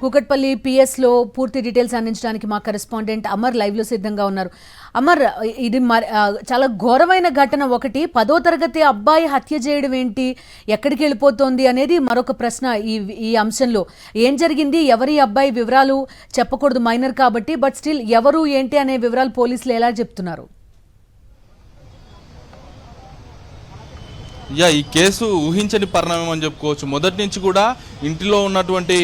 కూకట్పల్లి పిఎస్లో పూర్తి డీటెయిల్స్ అందించడానికి మా కరెస్పాండెంట్ అమర్ లైవ్లో సిద్ధంగా ఉన్నారు. అమర్, ఇది చాలా ఘోరమైన ఘటన. ఒకటి 10వ తరగతి అబ్బాయి హత్య చేయడం ఏంటి, ఎక్కడికి వెళ్ళిపోతోంది అనేది మరొక ప్రశ్న. ఈ అంశంలో ఏం జరిగింది, ఎవరి అబ్బాయి వివరాలు చెప్పకూడదు, మైనర్ కాబట్టి, బట్ స్టిల్ ఎవరు ఏంటి అనే వివరాలు పోలీసులు ఎలా చెప్తున్నారు? ఈ కేసు ఊహించని పరిణామం అని చెప్పుకోవచ్చు. మొదటి నుంచి కూడా ఇంటిలో ఉన్నటువంటి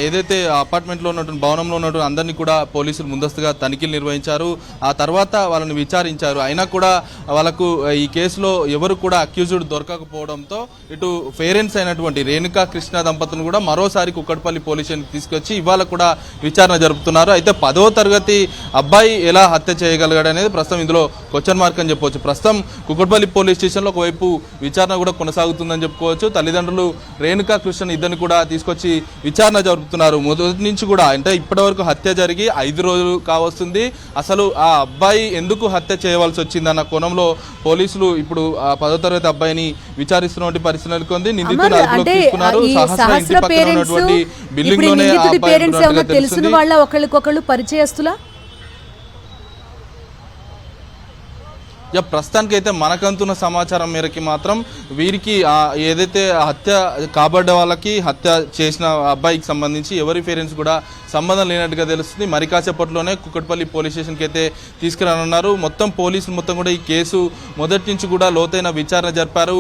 ఏదైతే అపార్ట్మెంట్లో ఉన్నటువంటి భవనంలో ఉన్నటువంటి అందరినీ కూడా పోలీసులు ముందస్తుగా తనిఖీలు నిర్వహించారు. ఆ తర్వాత వాళ్ళని విచారించారు. అయినా కూడా వాళ్ళకు ఈ కేసులో ఎవరు కూడా అక్యూజ్డ్ దొరకకపోవడంతో ఇటు పేరెంట్స్ అయినటువంటి రేణుకా కృష్ణ దంపతులను కూడా మరోసారి కుక్కట్పల్లి పోలీస్ స్టేషన్కి తీసుకొచ్చి ఇవాళ కూడా విచారణ జరుపుతున్నారు. అయితే 10వ తరగతి అబ్బాయి ఎలా హత్య చేయగలిగాడు అనేది ప్రస్తుతం ఇందులో క్వశ్చన్ మార్క్ అని చెప్పవచ్చు. ప్రస్తుతం కుక్కట్పల్లి పోలీస్ స్టేషన్లో ఒకవైపు విచారణ కూడా కొనసాగుతుందని చెప్పుకోవచ్చు. తల్లిదండ్రులు రేణుకా కృష్ణ ఇద్దరిని కూడా తీసుకొచ్చి విచారణ జరుపుతున్నారు. మొదటి నుంచి కూడా అంటే ఇప్పటివరకు హత్య జరిగి 5 రోజులు కావస్తుంది. అసలు ఆ అబ్బాయి ఎందుకు హత్య చేయవలసి వచ్చిందన్న కోణంలో పోలీసులు ఇప్పుడు 10వ తరగతి అబ్బాయిని విచారిస్తున్నటువంటి పరిస్థితి నెలకొంది. నిందితులు అదుపులోకి తీసుకున్నారు. సహస్ర ఇంటి పక్కన ఉన్నటువంటి బిల్డింగ్ లోనే ఆ అబ్బాయి తెలిసిన వాళ్ళ ఒకళ్ళకొకళ్ళు పరిచయస్తులా? ప్రస్తుతానికి అయితే మనకంతున్న సమాచారం మేరకి మాత్రం వీరికి ఏదైతే హత్య కాబడ్డ వాళ్ళకి హత్య చేసిన అబ్బాయికి సంబంధించి ఎవరి పేరెంట్స్ కూడా సంబంధం లేనట్టుగా తెలుస్తుంది. మరి కాసేపట్లోనే కుక్కట్పల్లి పోలీస్ స్టేషన్కి అయితే తీసుకురానున్నారు. మొత్తం పోలీసులు మొత్తం కూడా ఈ కేసు మొదటి నుంచి కూడా లోతైన విచారణ జరిపారు.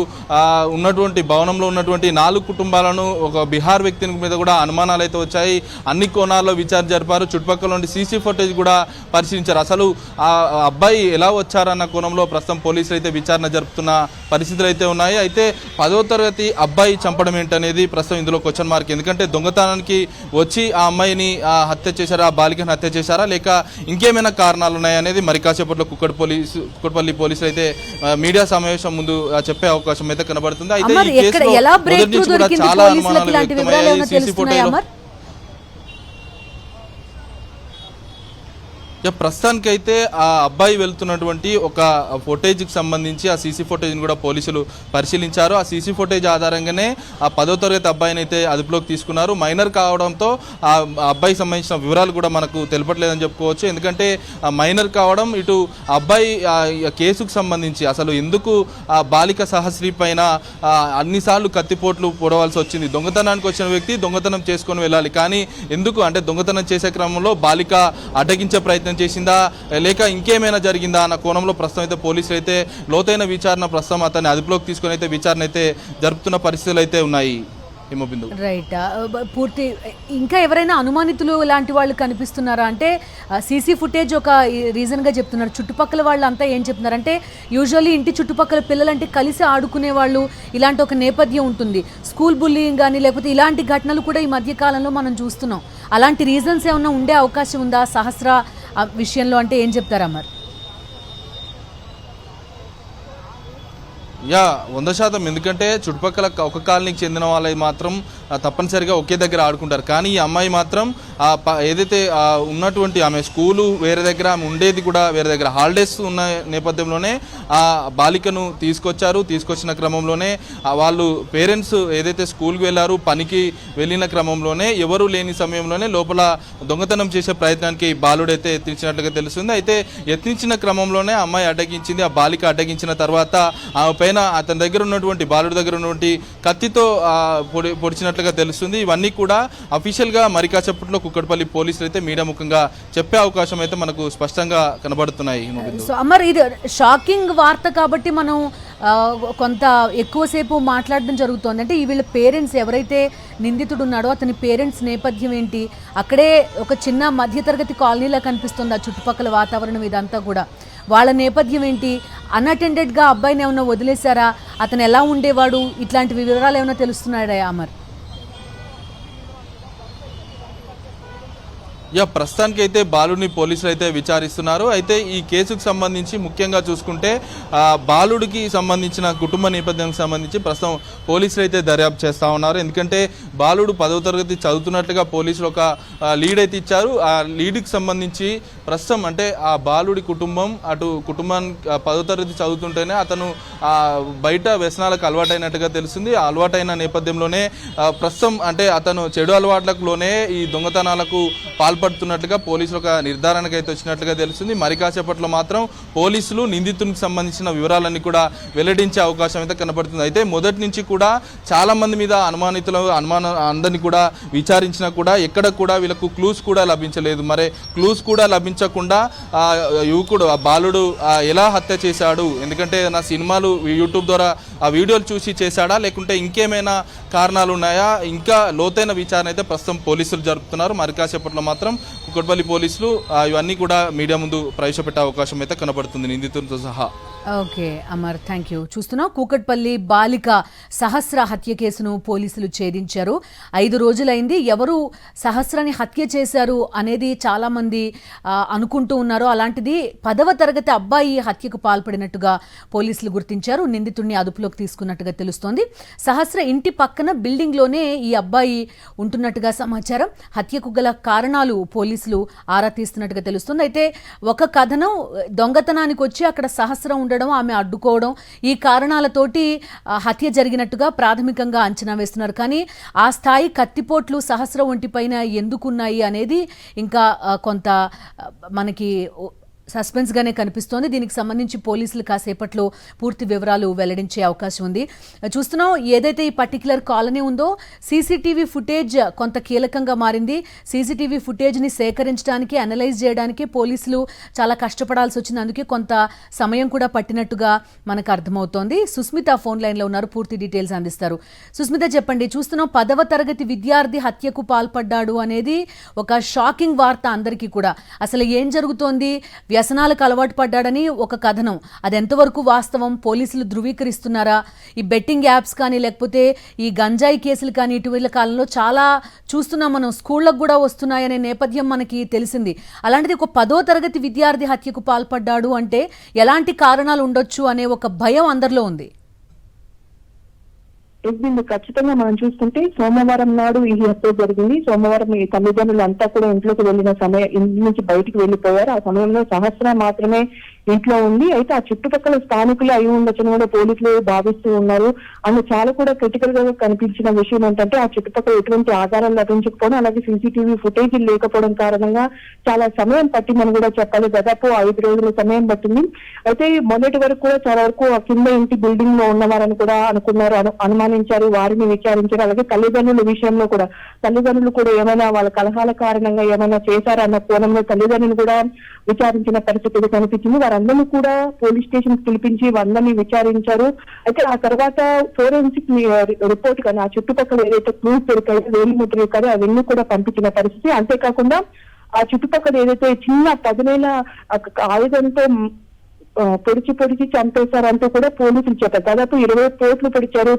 ఉన్నటువంటి భవనంలో ఉన్నటువంటి 4 కుటుంబాలను ఒక బీహార్ వ్యక్తిని మీద కూడా అనుమానాలు అయితే వచ్చాయి. అన్ని కోణాల్లో విచారణ జరిపారు. చుట్టుపక్కల నుండి సీసీ ఫుటేజ్ కూడా పరిశీలించారు. అసలు ఆ అబ్బాయి ఎలా వచ్చారన్న కోణంలో ప్రస్తుతం పోలీసులు అయితే విచారణ జరుపుతున్న పరిస్థితులు అయితే ఉన్నాయి. అయితే 10వ తరగతి అబ్బాయి చంపడం ఏంటనేది ప్రస్తుతం ఇందులో క్వశ్చన్ మార్క్. ఎందుకంటే దొంగతనానికి వచ్చి ఆ అమ్మాయిని హత్య చేశారా, ఆ బాలికను హత్య చేశారా, లేక ఇంకేమైనా కారణాలు ఉన్నాయనేది మరి కాసేపట్లో కుక్కట్పల్లి పోలీసులు అయితే మీడియా సమావేశం ముందు చెప్పే అవకాశం అయితే కనబడుతుంది. అయితే ఈ కేసులో మొదటి నుంచి కూడా చాలా అనుమానాలు వ్యక్తమయ్యాయి. సీసీ ఫుటేజ్ ప్రస్తుతానికైతే ఆ అబ్బాయి వెళ్తున్నటువంటి ఒక ఫుటేజ్కి సంబంధించి ఆ సీసీ ఫుటేజ్ని కూడా పోలీసులు పరిశీలించారు. ఆ సీసీ ఫుటేజ్ ఆధారంగానే ఆ 10వ తరగతి అబ్బాయిని అయితే అదుపులోకి తీసుకున్నారు. మైనర్ కావడంతో ఆ అబ్బాయికి సంబంధించిన వివరాలు కూడా మనకు తెలపట్లేదని చెప్పుకోవచ్చు. ఎందుకంటే ఆ మైనర్ కావడం, ఇటు అబ్బాయి కేసుకు సంబంధించి అసలు ఎందుకు ఆ బాలిక సహస్రీ పైన అన్నిసార్లు కత్తిపోట్లు పొడవలసి వచ్చింది. దొంగతనానికి వచ్చిన వ్యక్తి దొంగతనం చేసుకొని వెళ్ళాలి, కానీ ఎందుకు అంటే దొంగతనం చేసే క్రమంలో బాలిక అడ్డగించే ప్రయత్నం చేసిందా, లేక ఇంకేమైనా జరిగిందా అన్న కోణంలో ప్రస్తుతం అయితే పోలీసులు అయితే లోతైన విచారణ ప్రస్తుతం అతన్ని అదుపులోకి తీసుకుని అయితే విచారణ అయితే జరుపుతున్న పరిస్థితులు అయితే ఉన్నాయి. రైట్, పూర్తి ఇంకా ఎవరైనా అనుమానితులు లాంటి వాళ్ళు కనిపిస్తున్నారా? అంటే సీసీ ఫుటేజ్ ఒక రీజన్గా చెప్తున్నారు. చుట్టుపక్కల వాళ్ళు అంతా ఏం చెప్తున్నారు అంటే, యూజువల్లీ ఇంటి చుట్టుపక్కల పిల్లలంటే కలిసి ఆడుకునే వాళ్ళు, ఇలాంటి ఒక నేపథ్యం ఉంటుంది. స్కూల్ బుల్లింగ్ కానీ లేకపోతే ఇలాంటి ఘటనలు కూడా ఈ మధ్య కాలంలో మనం చూస్తున్నాం. అలాంటి రీజన్స్ ఏమన్నా ఉండే అవకాశం ఉందా సహస్ర విషయంలో? అంటే ఏం చెప్తారా మరి? 100%. ఎందుకంటే చుట్టుపక్కల ఒక కాలనీకి చెందిన వాళ్ళు మాత్రం తప్పనిసరిగా ఒకే దగ్గర ఆడుకుంటారు. కానీ ఈ అమ్మాయి మాత్రం ఏదైతే ఉన్నటువంటి ఆమె స్కూలు వేరే దగ్గర, ఆమె ఉండేది కూడా వేరే దగ్గర, హాలిడేస్ ఉన్న నేపథ్యంలోనే ఆ బాలికను తీసుకొచ్చారు. తీసుకొచ్చిన క్రమంలోనే వాళ్ళు పేరెంట్స్ ఏదైతే స్కూల్కి వెళ్ళారు, పనికి వెళ్ళిన క్రమంలోనే ఎవరు లేని సమయంలోనే లోపల దొంగతనం చేసే ప్రయత్నానికి బాలుడైతే యత్నించినట్లుగా తెలుస్తుంది. అయితే యత్నించిన క్రమంలోనే అమ్మాయి అడ్డగించింది. ఆ బాలిక అడ్డగించిన తర్వాత ఆమె పైన అతని దగ్గర ఉన్నటువంటి బాలుడి దగ్గర ఉన్నటువంటి కత్తితో పొడిచినట్లుగా తెలుస్తుంది. ఇవన్నీ కూడా అఫీషియల్గా మరి కాసేపట్లో కుక్కట్పల్లి పోలీసులు అయితే మీడియా ముఖంగా చెప్పే అవకాశం అయితే మనకు స్పష్టంగా కనబడుతున్నాయి. సో అమర్, ఇది షాకింగ్ వార్త కాబట్టి మనం కొంత ఎక్కువసేపు మాట్లాడడం జరుగుతుంది. అంటే ఈ వీళ్ళ పేరెంట్స్ ఎవరైతే నిందితుడు ఉన్నాడో అతని పేరెంట్స్ నేపథ్యం ఏంటి, అక్కడే ఒక చిన్న మధ్యతరగతి కాలనీలా కనిపిస్తుంది ఆ చుట్టుపక్కల వాతావరణం ఇదంతా కూడా. వాళ్ళ నేపథ్యం ఏంటి, అన్అటెండెడ్గా అబ్బాయిని ఏమైనా వదిలేశారా, అతను ఎలా ఉండేవాడు, ఇట్లాంటి వివరాలు ఏమైనా తెలుస్తున్నాడా అమర్? ప్రస్తుతానికి అయితే బాలుడిని పోలీసులు అయితే విచారిస్తున్నారు. అయితే ఈ కేసుకు సంబంధించి ముఖ్యంగా చూసుకుంటే బాలుడికి సంబంధించిన కుటుంబ నేపథ్యానికి సంబంధించి ప్రస్తుతం పోలీసులు అయితే దర్యాప్తు చేస్తూ ఉన్నారు. ఎందుకంటే బాలుడు 10వ తరగతి చదువుతున్నట్లుగా పోలీసులు ఒక లీడ్ అయితే ఇచ్చారు. ఆ లీడ్కి సంబంధించి ప్రస్తుతం అంటే ఆ బాలుడి కుటుంబం అటు కుటుంబానికి 10వ తరగతి చదువుతుంటేనే అతను బయట వ్యసనాలకు అలవాటైనట్టుగా తెలుస్తుంది. ఆ అలవాటైన నేపథ్యంలోనే ప్రస్తుతం అంటే అతను చెడు అలవాట్లలోనే ఈ దొంగతనాలకు పాల్పడుతున్నట్లుగా పోలీసులు ఒక నిర్ధారణకు అయితే వచ్చినట్లుగా తెలుస్తుంది. మరి కాసేపట్లో మాత్రం పోలీసులు నిందితునికి సంబంధించిన వివరాలన్నీ కూడా వెల్లడించే అవకాశం అయితే కనబడుతుంది. అయితే మొదటి నుంచి కూడా చాలా మంది మీద అందరినీ కూడా విచారించినా కూడా ఎక్కడ కూడా వీళ్ళకు క్లూస్ కూడా లభించలేదు. మరి క్లూస్ కూడా లభించకుండా యువకుడు ఆ బాలుడు ఎలా హత్య చేశాడు, ఎందుకంటే నా సినిమాలు యూట్యూబ్ ద్వారా ఆ వీడియోలు చూసి చేశాడా లేకుంటే ఇంకేమైనా కారణాలు ఉన్నాయా, ఇంకా లోతైన విచారణ అయితే ప్రస్తుతం పోలీసులు జరుపుతున్నారు. మరి కాసేపట్లో మాత్రం కుకట్పల్లి పోలీసులు ఇవన్నీ కూడా మీడియా ముందు ప్రవేశపెట్టే అవకాశం అయితే కనబడుతుంది నిందితులతో సహా. Okay Amar, thank you. చూస్తున్నాం కూకట్పల్లి బాలిక సహస్ర హత్య కేసును పోలీసులు ఛేదించారు. 5 రోజులైంది. ఎవరు సహస్రని హత్య చేశారు అనేది చాలామంది అనుకుంటూ ఉన్నారు. అలాంటిది 10వ తరగతి అబ్బాయి హత్యకు పాల్పడినట్టుగా పోలీసులు గుర్తించారు. నిందితుడిని అదుపులోకి తీసుకున్నట్టుగా తెలుస్తోంది. సహస్ర ఇంటి పక్కన బిల్డింగ్లోనే ఈ అబ్బాయి ఉంటున్నట్టుగా సమాచారం. హత్యకు గల కారణాలు పోలీసులు ఆరా తీస్తున్నట్టుగా తెలుస్తుంది. అయితే ఒక కథనం దొంగతనానికి వచ్చి అక్కడ సహస్రం ఉండడం, ఆమె అడ్డుకోవడం, ఈ కారణాలతోటి హత్య జరిగినట్టుగా ప్రాథమికంగా అంచనా వేస్తున్నారు. కానీ ఆ స్థాయి కత్తిపోట్లు సహస్ర ఒంటిపైన ఎందుకున్నాయి అనేది ఇంకా కొంత మనకి సస్పెన్స్గానే కనిపిస్తోంది. దీనికి సంబంధించి పోలీసులు కాసేపట్లో పూర్తి వివరాలు వెల్లడించే అవకాశం ఉంది. చూస్తున్నాం ఏదైతే ఈ పర్టికులర్ కాలనీ ఉందో సీసీటీవీ ఫుటేజ్ కొంత కీలకంగా మారింది. సీసీటీవీ ఫుటేజ్ని సేకరించడానికి, అనలైజ్ చేయడానికి పోలీసులు చాలా కష్టపడాల్సి వచ్చింది. అందుకే కొంత సమయం కూడా పట్టినట్టుగా మనకు అర్థమవుతోంది. సుస్మిత ఫోన్ లైన్లో ఉన్నారు, పూర్తి డీటెయిల్స్ అందిస్తారు. సుస్మిత చెప్పండి, చూస్తున్నాం 10వ తరగతి విద్యార్థి హత్యకు పాల్పడ్డాడు అనేది ఒక షాకింగ్ వార్త అందరికీ కూడా. అసలు ఏం జరుగుతోంది? వ్యసనాలకు అలవాటు పడ్డాడని ఒక కథనం, అది ఎంతవరకు వాస్తవం? పోలీసులు ధృవీకరిస్తున్నారా? ఈ బెట్టింగ్ యాప్స్ కానీ లేకపోతే ఈ గంజాయి కేసులు కానీ ఇటీవల కాలంలో చాలా చూస్తున్నాం మనం, స్కూళ్ళకు కూడా వస్తున్నాయనే నేపథ్యం మనకి తెలిసింది. అలాంటిది ఒక 10వ తరగతి విద్యార్థి హత్యకు పాల్పడ్డాడు అంటే ఎలాంటి కారణాలు ఉండొచ్చు అనే ఒక భయం అందరిలో ఉంది. ఖచ్చితంగా మనం చూసుకుంటే సోమవారం నాడు ఈ హత్య జరిగింది. సోమవారం ఈ తల్లిదండ్రులు అంతా కూడా ఇంట్లోకి వెళ్ళిన సమయం, ఇంటి నుంచి బయటికి వెళ్ళిపోయారు. ఆ సమయంలో సహస్ర మాత్రమే ఇంట్లో ఉంది. అయితే ఆ చుట్టుపక్కల స్థానికులు అయి ఉండొచ్చని కూడా పోలీసులు భావిస్తూ ఉన్నారు. అండ్ చాలా కూడా క్రిటికల్ గా కనిపించిన విషయం ఏంటంటే ఆ చుట్టుపక్కల ఎటువంటి ఆధారాలు లభించకపోవడం, అలాగే సీసీటీవీ ఫుటేజ్ లేకపోవడం కారణంగా చాలా సమయం పట్టిందని కూడా చెప్పాలి. దాదాపు 5 రోజుల సమయం పట్టింది. అయితే మొదటి వరకు కూడా చాలా వరకు కింద ఇంటి బిల్డింగ్ లో ఉన్నవారని కూడా అనుకున్నారు, అనుమానించారు, వారిని విచారించారు. అలాగే తల్లిదండ్రుల విషయంలో కూడా తల్లిదండ్రులు కూడా ఏమైనా వాళ్ళ కలహాల కారణంగా ఏమైనా చేశారా అన్న కోణంలో తల్లిదండ్రులు కూడా విచారించిన పరిస్థితి కనిపించింది. వారందరినీ కూడా పోలీస్ స్టేషన్ పిలిపించి వారందరినీ విచారించారు. అయితే ఆ తర్వాత ఫోరెన్సిక్ రిపోర్ట్ కానీ ఆ చుట్టుపక్కల ఏదైతే క్లూస్ దొరికాయో, వేలిముద్రలు కానీ అవన్నీ కూడా పంపించిన పరిస్థితి. అంతేకాకుండా ఆ చుట్టుపక్కల ఏదైతే చిన్న పదునైన ఆయుధంతో పొడిచి చంపేశారంటూ కూడా పోలీసులు చెప్పారు. దాదాపు 20 పోట్లు పొడిచారు.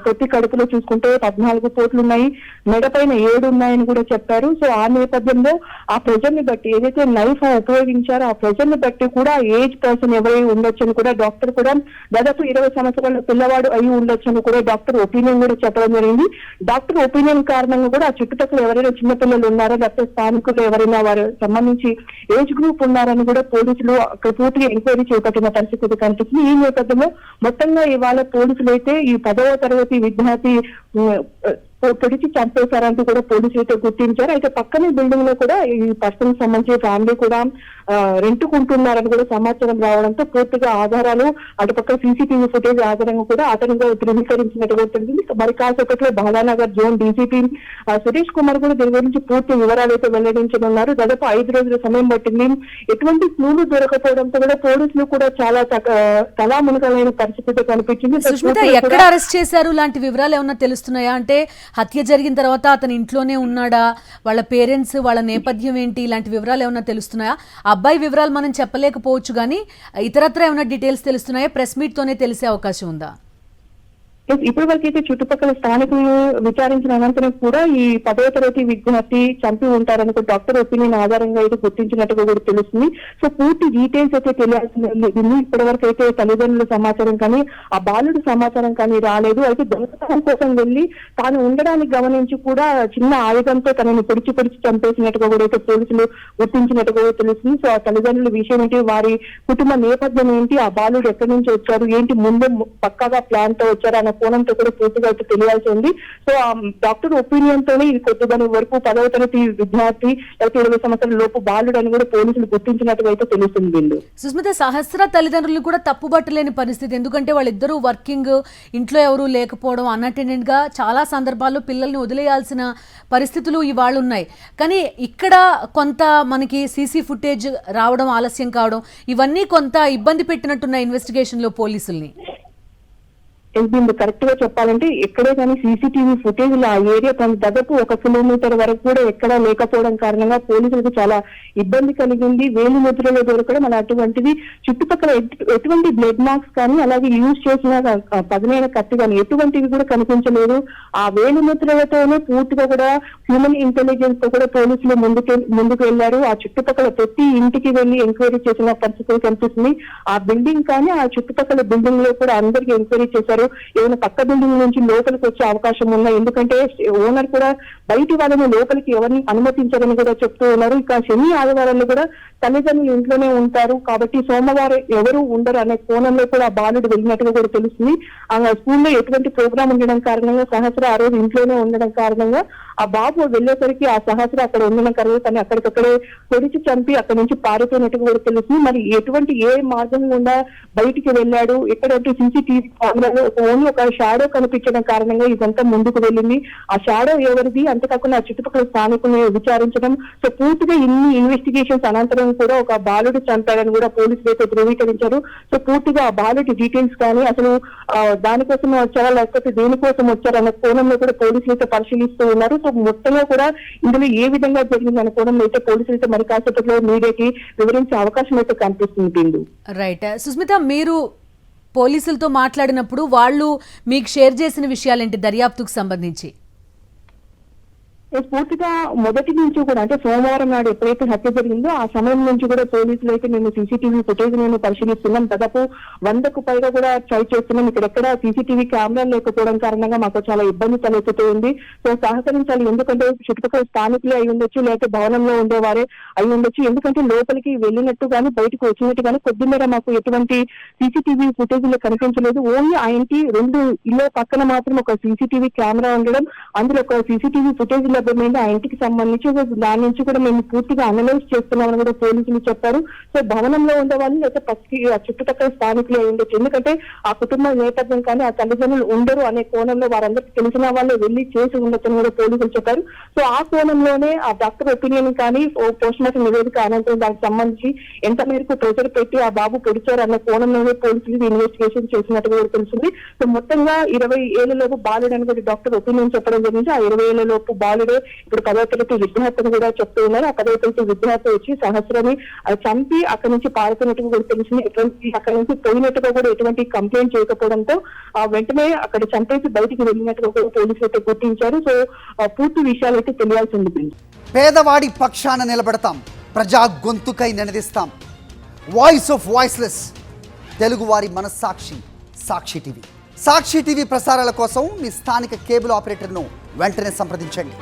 ప్రతి కడుపులో చూసుకుంటే 14 పోట్లు ఉన్నాయి, మెడపైన 7 ఉన్నాయని కూడా చెప్పారు. సో ఆ నేపథ్యంలో ఆ ప్రెజర్ ని బట్టి ఏదైతే నైఫ్ ఉపయోగించారో ఆ ప్రెజర్ ని బట్టి కూడా ఏజ్ పర్సన్ ఎవరై ఉండొచ్చని కూడా డాక్టర్ కూడా దాదాపు 20 సంవత్సరాల పిల్లవాడు అయి ఉండొచ్చని కూడా డాక్టర్ ఒపీనియన్ కూడా చెప్పడం జరిగింది. డాక్టర్ ఒపీనియన్ కారణంగా కూడా ఆ చుట్టుపక్కల ఎవరైనా చిన్నపిల్లలు ఉన్నారో లేకపోతే స్థానికులు ఎవరైనా వారు సంబంధించి ఏజ్ గ్రూప్ ఉన్నారని కూడా పోలీసులు అక్కడ పూర్తిగా ఎంక్వైరీ చేపట్టిన పరిస్థితి కనిపిస్తుంది. ఈ నేపథ్యంలో మొత్తంగా ఇవాళ పోలీసులు అయితే ఈ 10వ తరగతి విద్యార్థి పొడిచి చంపేశారంటూ కూడా పోలీసులు అయితే గుర్తించారు. అయితే పక్కనే బిల్డింగ్ లో కూడా ఈ పర్సన్ సంబంధించిన ఫ్యామిలీ కూడా రెంటుకుంటున్నారని కూడా సమాచారం రావడంతో పూర్తిగా ఆధారాలు అటుపక్క సీసీటీవీ ఫుటేజ్ ఆధారంగా కూడా అతనిగా ధృవీకరించినట్టుగా తెలిసింది. మరి కాసేపట్లో బాలానగర్ జోన్ డీసీపీ సురేష్ కుమార్ కూడా దీని గురించి పూర్తి వివరాలు అయితే వెల్లడించనున్నారు. దాదాపు 5 రోజుల సమయం పట్టింది. ఎటువంటి క్లూలు దొరకపోవడంతో కూడా పోలీసులు కూడా చాలా తలామునకలైన పరిస్థితి కనిపించింది. సుష్మిత, ఎక్కడ అరెస్ట్ చేశారు లాంటి వివరాలు ఏమన్నా తెలుస్తున్నాయా? అంటే హత్య జరిగిన తర్వాత అతను ఇంట్లోనే ఉన్నాడా, వాళ్ళ పేరెంట్స్, వాళ్ళ నేపథ్యం ఏంటి, ఇలాంటి వివరాలు ఏమన్నా తెలుస్తున్నాయా? అబ్బాయి వివరాలు మనం చెప్పలేకపోవచ్చు, కానీ ఇతరత్ర ఏమైనా డీటెయిల్స్ తెలుస్తున్నాయా? ప్రెస్ మీట్ తోనే తెలిసే అవకాశం ఉందా? ఇప్పటి వరకు అయితే చుట్టుపక్కల స్థానికులు విచారించిన అనంతరం కూడా ఈ 10వ తరగతి విద్యార్థి చంపి ఉంటారని డాక్టర్ ఒపీనియన్ ఆధారంగా అయితే గుర్తించినట్టుగా కూడా తెలుస్తుంది. సో పూర్తి డీటెయిల్స్ అయితే తెలియాల్సింది. ఇప్పటి వరకు అయితే తల్లిదండ్రుల సమాచారం కానీ ఆ బాలుడి సమాచారం కానీ రాలేదు. అయితే దొంగతనం కోసం వెళ్లి తాను ఉండడానికి గమనించి కూడా చిన్న ఆయుధంతో తనని పొడిచి చంపేసినట్టుగా కూడా అయితే పోలీసులు గుర్తించినట్టుగా కూడా తెలుస్తుంది. సో ఆ తల్లిదండ్రుల విషయం ఏంటి, వారి కుటుంబ నేపథ్యం ఏంటి, ఆ బాలుడు ఎక్కడి నుంచి వచ్చారు, ఏంటి ముందు పక్కాగా ప్లాన్ తో వచ్చారు అన్న కోణంతో కూడా పూర్తిగా అయితే తెలియాల్సి ఉంది. సో ఆ డాక్టర్ ఒపీనియన్ తోనే ఇది కొద్దిదాని వరకు 10వ తరగతి విద్యార్థి అయితే 20 సంవత్సరాల లోపు బాలుడు అని కూడా పోలీసులు గుర్తించినట్టుగా అయితే తెలుస్తుంది. వీళ్ళు సుస్మిత, సహస్ర తల్లిదండ్రులు కూడా తప్పుబట్టలేని పరిస్థితి. ఎందుకంటే వాళ్ళిద్దరూ వర్కింగ్, ఇంట్లో ఎవరూ లేకపోవడం, అన్అటెండెంట్ గా చాలా సందర్భాల్లో పిల్లల్ని వదిలేయాల్సిన పరిస్థితులు ఇవాళ ఉన్నాయి. కానీ ఇక్కడ కొంత మనకి సీసీ ఫుటేజ్ రావడం ఆలస్యం కావడం ఇవన్నీ కొంత ఇబ్బంది పెట్టినట్టున్న ఇన్వెస్టిగేషన్ లో పోలీసుల్ని. కరెక్ట్ గా చెప్పాలంటే ఎక్కడే కానీ సీసీటీవీ ఫుటేజ్ ఆ ఏరియా దాదాపు 1 కిలోమీటర్ వరకు కూడా ఎక్కడా లేకపోవడం కారణంగా పోలీసులకు చాలా ఇబ్బంది కలిగింది. వేలు ముద్రలో దొరకడం అలా అటువంటిది చుట్టుపక్కల ఎటువంటి బ్లడ్ మార్క్స్ కానీ అలాగే యూజ్ చేసిన పదునైన కత్తి కానీ ఎటువంటివి కూడా కనిపించలేదు. ఆ వేలు ముద్రలతోనే పూర్తిగా కూడా హ్యూమన్ ఇంటెలిజెన్స్ తో కూడా పోలీసులు ముందుకు వెళ్లారు. ఆ చుట్టుపక్కల ప్రతి ఇంటికి వెళ్లి ఎంక్వైరీ చేసిన పరిస్థితులు కనిపిస్తుంది. ఆ బిల్డింగ్ కానీ ఆ చుట్టుపక్కల బిల్డింగ్ లో కూడా అందరికీ ఎంక్వైరీ చేశారు. ఏమైనా పక్క బిల్డింగ్ నుంచి లోపలికి వచ్చే అవకాశం ఉన్నాయి. ఎందుకంటే ఓనర్ కూడా బయటి వాళ్ళని లోపలికి ఎవరిని అనుమతించారని కూడా చెప్తూ ఉన్నారు. ఇక శని ఆదివారాల్లో కూడా తల్లిదండ్రులు ఇంట్లోనే ఉంటారు కాబట్టి సోమవారం ఎవరు ఉండరు అనే కోణంలో కూడా ఆ బాలుడు వెళ్ళినట్టుగా కూడా తెలుస్తుంది. ఆ స్కూల్లో ఎటువంటి ప్రోగ్రామ్ ఉండడం కారణంగా సహస్ర ఆ రోజు ఇంట్లోనే ఉండడం కారణంగా ఆ బాబు వెళ్ళేసరికి ఆ సహస్ర అక్కడ ఉండడం కారణంగా తను అక్కడికక్కడే పొడిచి చంపి అక్కడి నుంచి పారిపోయినట్టుగా కూడా తెలుస్తుంది. మరి ఎటువంటి ఏ మార్గం గుండా బయటికి వెళ్ళాడు, ఎక్కడంటే సీసీటీవీ కెమెరాలో ఓన్లీ ఒక షాడో కనిపించడం కారణంగా ఇదంతా ముందుకు వెళ్ళింది. ఆ షాడో ఎవరిది, అంతేకాకుండా ఆ చుట్టుపక్కల స్థానికులను విచారించడం. సో పూర్తిగా ఇన్ని ఇన్వెస్టిగేషన్స్ అనంతరం కూడా ఒక బాలుడు చంపాడని కూడా పోలీసులు అయితే ధృవీకరించారు. సో పూర్తిగా ఆ బాలుడి డీటెయిల్స్ కానీ అసలు దానికోసం వచ్చారా లేకపోతే దేనికోసం వచ్చారా అన్న కోణంలో కూడా పోలీసులు అయితే పరిశీలిస్తూ ఉన్నారు. సో మొత్తంలో కూడా ఇందులో ఏ విధంగా జరిగింది అనే కోణంలో అయితే పోలీసులు అయితే మరి కాసేపట్లో మీడియాకి వివరించే అవకాశం అయితే కనిపిస్తుంది. బిందు రైట్. సుస్మిత, మీరు పోలీసులతో మాట్లాడినప్పుడు వాళ్ళు మీకు షేర్ చేసిన విషయాలేంటి దర్యాప్తుకు సంబంధించి? పూర్తిగా మొదటి నుంచి కూడా అంటే సోమవారం నాడు ఎప్పుడైతే హత్య జరిగిందో ఆ సమయం నుంచి కూడా పోలీసులు అయితే మేము సీసీటీవీ ఫుటేజ్ నేను పరిశీలిస్తున్నాం. దాదాపు 100కు పైగా కూడా ట్రై చేస్తున్నాం. ఇక్కడెక్కడ సీసీటీవీ కెమెరాలు లేకపోవడం కారణంగా మాకు చాలా ఇబ్బంది తలెత్తుతూ ఉంది. సో సహకరించాలి, ఎందుకంటే చుట్టుపక్కల స్థానికులే అయి ఉండొచ్చు, లేకపోతే భవనంలో ఉండేవారే అయి ఉండొచ్చు. ఎందుకంటే లోపలికి వెళ్ళినట్టు కానీ బయటకు వచ్చినట్టు కానీ కొద్ది మేర మాకు ఎటువంటి సీసీటీవీ ఫుటేజ్ లో కనిపించలేదు. ఓన్లీ ఆ ఇంటి 2 ఇళ్ళ పక్కన మాత్రం ఒక సీసీటీవీ కెమెరా ఉండడం, అందులో ఒక సీసీటీవీ ఫుటేజ్ లభ్యమైంది. ఆ ఇంటికి సంబంధించి దాని నుంచి కూడా మేము పూర్తిగా అనలైజ్ చేస్తున్నామని కూడా పోలీసులు చెప్పారు. సో భవనంలో ఉండే వాళ్ళు లేకపోతే చుట్టుపక్కల స్థానికులు ఉండొచ్చు, ఎందుకంటే ఆ కుటుంబ నేపథ్యం కానీ ఆ తల్లిదండ్రులు ఉండరు అనే కోణంలో వారందరికీ తెలిసిన వాళ్ళే వెళ్లి చేసి ఉండొచ్చని కూడా పోలీసులు చెప్పారు. సో ఆ కోణంలోనే ఆ డాక్టర్ ఒపీనియన్ కానీ పోస్ట్ మార్టం నివేదిక అనంతరం దానికి సంబంధించి ఎంత మేరకు ప్రెషర్ పెట్టి ఆ బాబు పొడిచారు అన్న కోణంలోనే పోలీసులు ఇన్వెస్టిగేషన్ చేసినట్టుగా కూడా తెలిసింది. సో మొత్తంగా 20 ఏళ్లలోపు బాలుడు అని కూడా డాక్టర్ ఒపీనియన్ చెప్పడం జరిగింది. ఆ 20 ఏళ్లలోపు బాలుడే ఇప్పుడు 10వ తరగతి విద్యార్థిని కూడా చెప్తూ ఉన్నారు. ఆ 10వ తరగతి విద్యార్థి వచ్చి సహస్రని చంపి అక్కడి నుంచి పారిపోయినట్టుగా కూడా తెలిసింది. అక్కడి నుంచి పోయినట్టుగా కూడా ఎటువంటి కంప్లైంట్ చేయకపోవడంతో వెంటనే అక్కడ చంపేసి బయటికి వెళ్ళినట్టుగా కూడా పోలీసులు అయితే గుర్తించారు. సో పూర్తి విషయాలు అయితే తెలియాల్సి ఉంది. పేదవాడి పక్షాన నిలబడతాం, ప్రజా గొంతుకై నినదిస్తాం. వాయిస్ ఆఫ్ వాయిస్లెస్, తెలుగువారి మనస్సాక్షి, సాక్షి టీవీ. సాక్షి టీవీ ప్రసారాల కోసం మీ స్థానిక కేబుల్ ఆపరేటర్ను వెంటనే సంప్రదించండి.